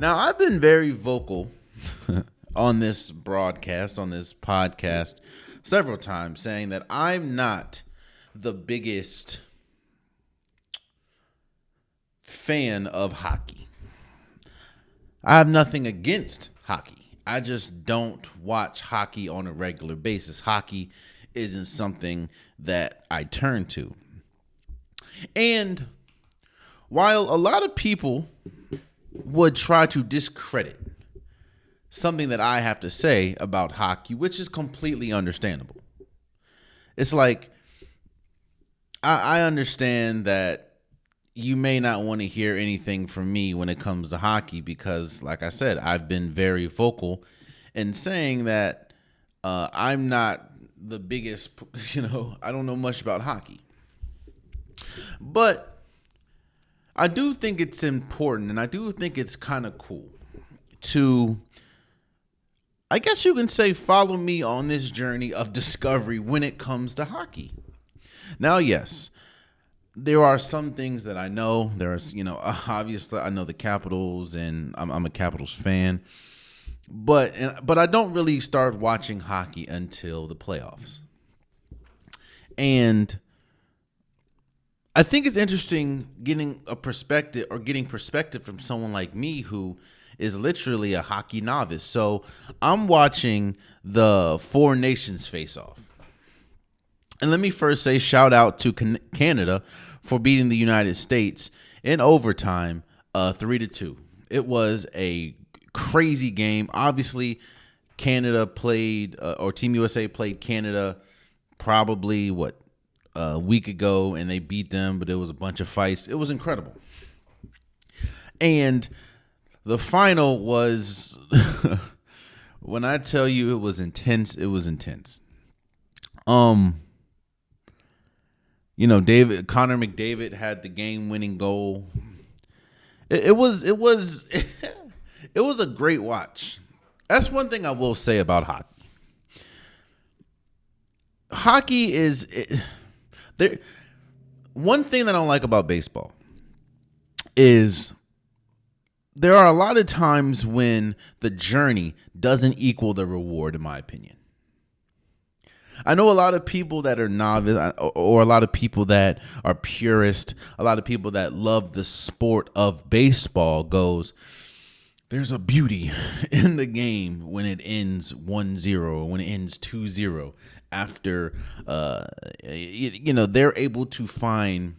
Now, I've been very vocal on this broadcast, on this podcast, several times saying that I'm not the biggest fan of hockey. I have nothing against hockey. I just don't watch hockey on a regular basis. Hockey isn't something that I turn to. And while a lot of people would try to discredit something that I have to say about hockey, which is completely understandable. It's like, I understand that you may not want to hear anything from me when it comes to hockey because, like I said, I've been very vocal in saying that I'm not the biggest, I don't know much about hockey. But I do think it's important, and I do think it's kind of cool to, I guess you can say, follow me on this journey of discovery when it comes to hockey. Now, yes, there are some things that I know. There's, obviously I know the Capitals, and I'm a Capitals fan, but I don't really start watching hockey until the playoffs. And I think it's interesting getting perspective from someone like me who is literally a hockey novice. So I'm watching the Four Nations Faceoff. And let me first say shout out to Canada for beating the United States in overtime 3-2. It was a crazy game. Obviously, Canada played, or Team USA played Canada probably, a week ago, and they beat them, but it was a bunch of fights. It was incredible. And the final was, when I tell you it was intense, it was intense. Connor McDavid had the game-winning goal. It was it was a great watch. That's one thing I will say about hockey. Hockey is one thing that I don't like about baseball is there are a lot of times when the journey doesn't equal the reward, in my opinion. I know a lot of people that are novice, or a lot of people that are purist, a lot of people that love the sport of baseball goes, there's a beauty in the game when it ends 1-0, when it ends 2-0, after they're able to find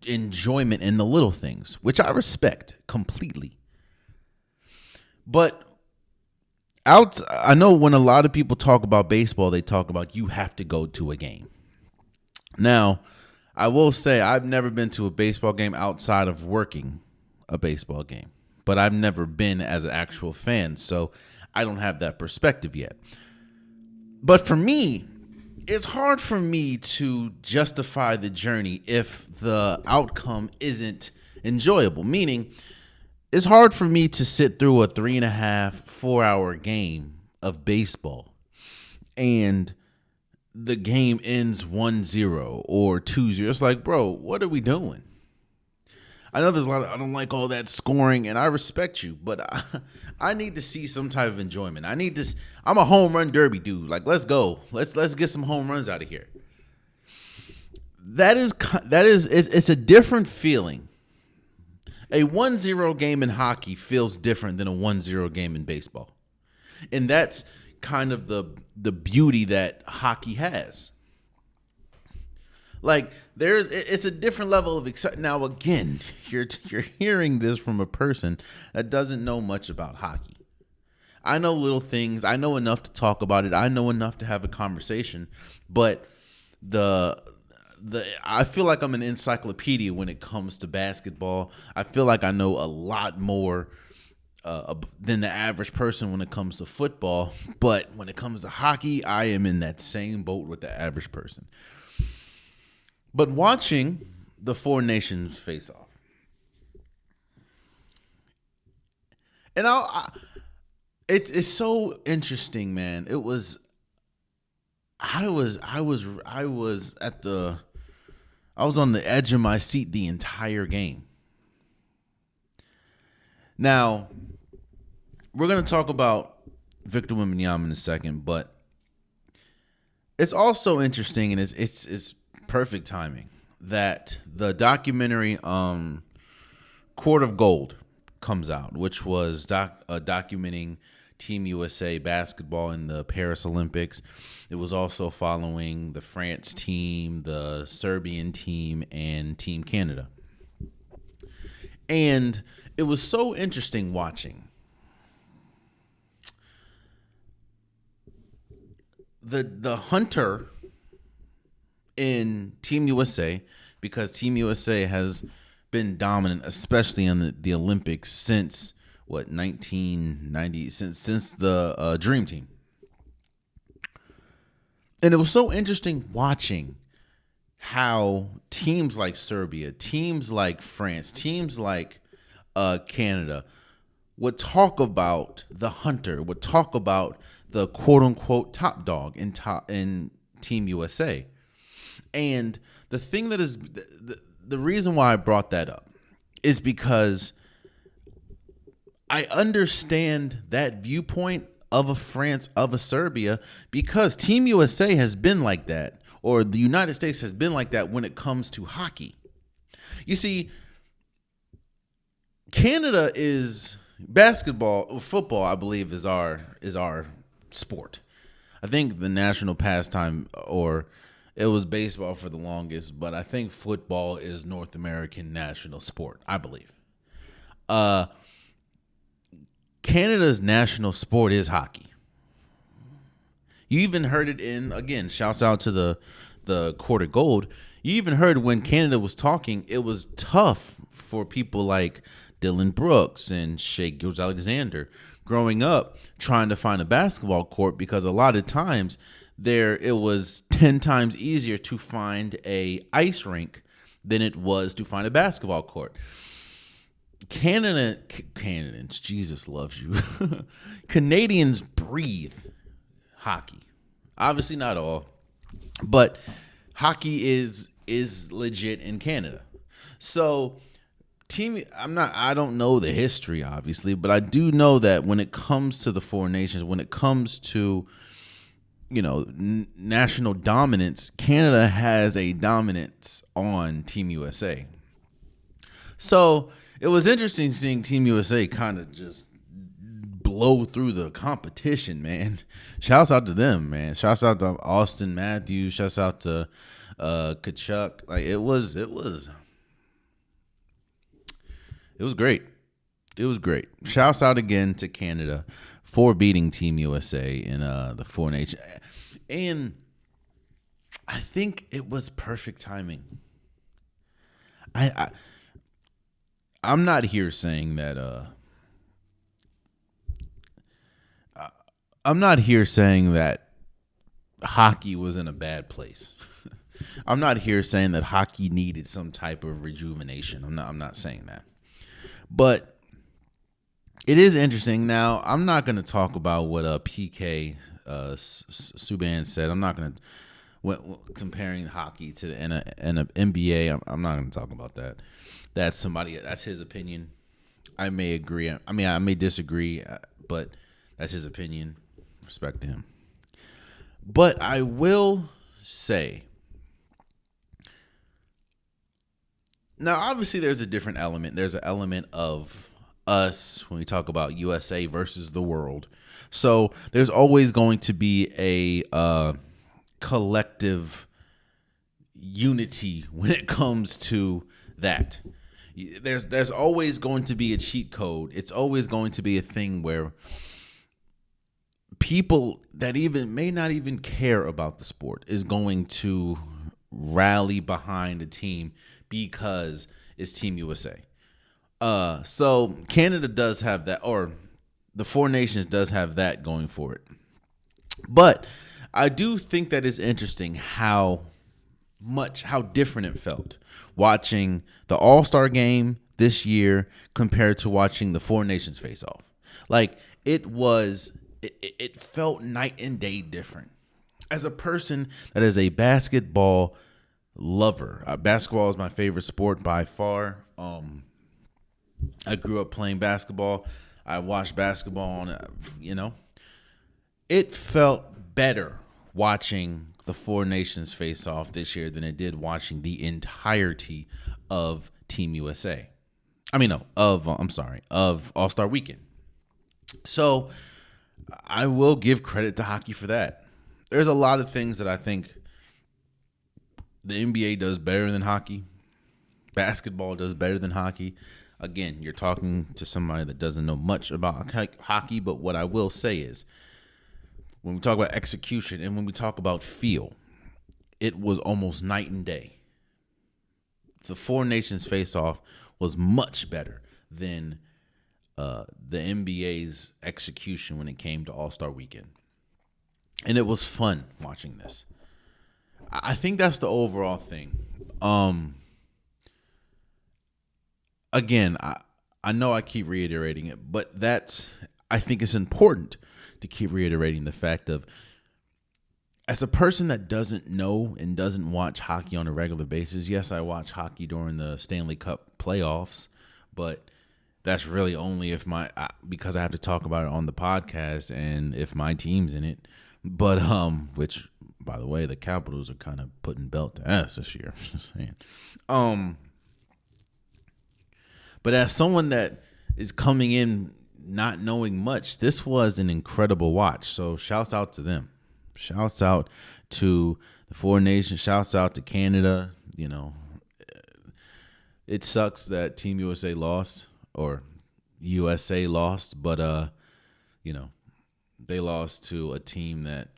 enjoyment in the little things, which I respect completely. But I know when a lot of people talk about baseball, they talk about you have to go to a game. Now, I will say I've never been to a baseball game outside of working a baseball game, but I've never been as an actual fan, so I don't have that perspective yet. But for me, it's hard for me to justify the journey if the outcome isn't enjoyable. Meaning, it's hard for me to sit through a 3.5, 4-hour game of baseball and the game ends 1-0 or 2-0. It's like, bro, what are we doing? I know there's I don't like all that scoring, and I respect you, but I need to see some type of enjoyment. I'm a home run derby dude. Like, let's go. Let's get some home runs out of here. It's a different feeling. A 1-0 game in hockey feels different than a 1-0 game in baseball. And that's kind of the beauty that hockey has. Like, it's a different level of excitement. Now, again, you're hearing this from a person that doesn't know much about hockey. I know little things. I know enough to talk about it. I know enough to have a conversation. But I feel like I'm an encyclopedia when it comes to basketball. I feel like I know a lot more than the average person when it comes to football. But when it comes to hockey, I am in that same boat with the average person. But watching the Four Nations face off, and it's so interesting, man. I was on the edge of my seat the entire game. Now, we're going to talk about Victor Wembanyama in a second, but it's also interesting, and it's perfect timing that the documentary Court of Gold comes out, which was documenting Team USA basketball in the Paris Olympics. It was also following the France team, the Serbian team, and Team Canada. And it was so interesting watching the hunter in Team USA, because Team USA has been dominant, especially in the Olympics since 1990, since the Dream Team. And it was so interesting watching how teams like Serbia, teams like France, teams like Canada would talk about the hunter, would talk about the quote unquote top dog in Team USA. And the thing that is the reason why I brought that up is because I understand that viewpoint of a France, of a Serbia, because Team USA has been like that, or the United States has been like that when it comes to hockey. You see, Canada is basketball, football, I believe, is our sport. I think the national pastime, or it was baseball for the longest, but I think football is North American national sport, I believe. Canada's national sport is hockey. You even heard it in, again, shouts out to the Court of Gold. You even heard when Canada was talking, it was tough for people like Dylan Brooks and Shea Gilgeous-Alexander growing up trying to find a basketball court, because a lot of times it was 10 times easier to find a ice rink than it was to find a basketball court. Canadians, Jesus loves you. Canadians breathe hockey. Obviously not all, but hockey is legit in Canada. So I don't know the history, obviously, but I do know that when it comes to the four nations, when it comes to national dominance, Canada has a dominance on Team USA. So it was interesting seeing Team USA kind of just blow through the competition, man. Shouts out to them, man. Shouts out to Austin Matthews. Shouts out to Kachuk. Like it was great. It was great. Shouts out again to Canada for beating Team USA in the Four Nations. And I think it was perfect timing. I'm not here saying that I'm not here saying that hockey was in a bad place. I'm not here saying that hockey needed some type of rejuvenation. I'm not saying that. But it is interesting. Now, I'm not going to talk about what PK Subban said. I'm not going to comparing hockey to the NBA. I'm not going to talk about that. That's his opinion. I may agree. I mean, I may disagree, but that's his opinion. Respect to him. But I will say, now obviously there's a different element. There's an element of us when we talk about USA versus the world. So there's always going to be a collective unity when it comes to that. There's always going to be a cheat code. It's always going to be a thing where people that even may not even care about the sport is going to rally behind a team because it's Team USA. So Canada does have that, or the Four Nations does have that going for it. But I do think that it's interesting how different it felt watching the All-Star game this year compared to watching the Four Nations Faceoff. Like it felt night and day different. As a person that is a basketball lover, basketball is my favorite sport by far. I grew up playing basketball. I watched basketball on, it felt better watching the Four Nations face off this year than it did watching the entirety of Team USA. Of All-Star Weekend. So I will give credit to hockey for that. There's a lot of things that I think the NBA does better than hockey. Basketball does better than hockey. Again, you're talking to somebody that doesn't know much about hockey, but what I will say is when we talk about execution and when we talk about feel, it was almost night and day. The Four Nations face-off was much better than the NBA's execution when it came to All-Star Weekend. And it was fun watching this. I think that's the overall thing. Again, I know I keep reiterating it, but I think it's important to keep reiterating the fact of, as a person that doesn't know and doesn't watch hockey on a regular basis, yes, I watch hockey during the Stanley Cup playoffs, but that's really only because I have to talk about it on the podcast and if my team's in it. But which, by the way, the Capitals are kind of putting belt to ass this year. Just saying. But as someone that is coming in not knowing much, this was an incredible watch. So shouts out to them. Shouts out to the Four Nations. Shouts out to Canada. It sucks that Team USA lost, or USA lost, but they lost to a team that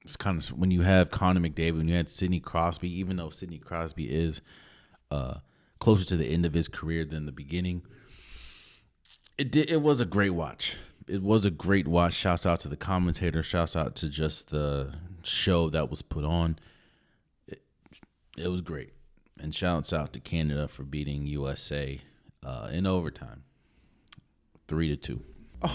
it's kind of, when you have Connor McDavid, when you had Sidney Crosby, even though Sidney Crosby is closer to the end of his career than the beginning, it was a great watch. It was a great watch. Shouts out to the commentator. Shouts out to just the show that was put on. It was great. And shouts out to Canada for beating USA in overtime, 3-2.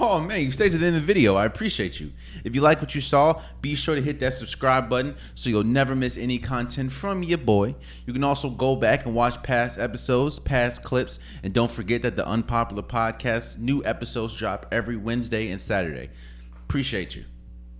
Oh, man, you stayed to the end of the video. I appreciate you. If you like what you saw, be sure to hit that subscribe button so you'll never miss any content from your boy. You can also go back and watch past episodes, past clips, and don't forget that the Unpopular Podcast, new episodes drop every Wednesday and Saturday. Appreciate you.